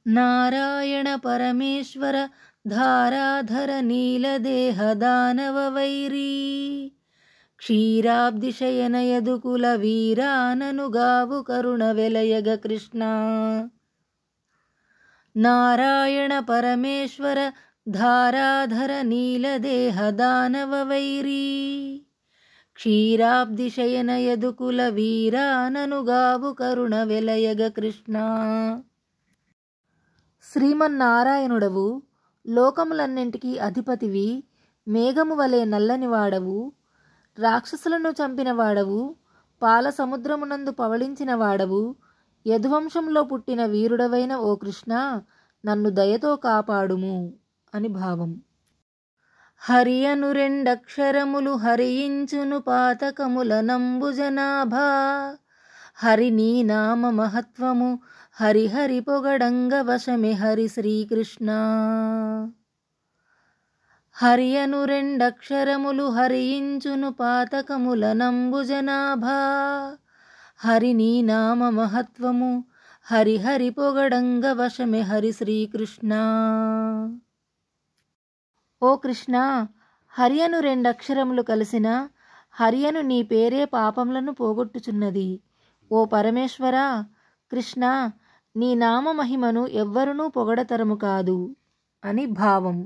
నారాయణ పరమేశ్వర ధారాధర నీలదేహ దానవ వైరీ క్షీరాబ్దిశయన యదుకుల వీరాననుగావు కరుణ వెలయగ కృష్ణ. నారాయణ పరమేశ్వర ధారాధర నీలదేహ దానవ వైరీ క్షీరాబ్దిశయన యదుకుల వీరాననుగావు కరుణ వెలయగ కృష్ణ. శ్రీమన్నారాయణుడవు, లోకములన్నింటికీ అధిపతివి, మేఘము వలె నల్లనివాడవు, రాక్షసులను చంపినవాడవు, పాల సముద్రమునందు పవళించినవాడవు, యదువంశంలో పుట్టిన వీరుడవైన ఓ కృష్ణ, నన్ను దయతో కాపాడుము అని భావం. హరి అను రెండక్షరములు హరించును పాతకముల నంబుజనాభా, హరి నీ నామ మహత్వము హరిహరి పొగడంగ వశమే హరి శ్రీకృష్ణ. హరి అను రెండక్షరములు హరించును పాతకముల నంబుజనాభా, హరి నీ నామ మహత్వము హరిహరి పొగడంగ వశమే హరి శ్రీకృష్ణ. ఓ కృష్ణ, హరి అను రెండక్షరములు కలిసిన హరి అను నీ పేరే పాపములను పోగొట్టుచున్నది. ఓ పరమేశ్వర కృష్ణ, నీ నామ మహిమను ఎవ్వరునూ పొగడతరము కాదు అని భావం.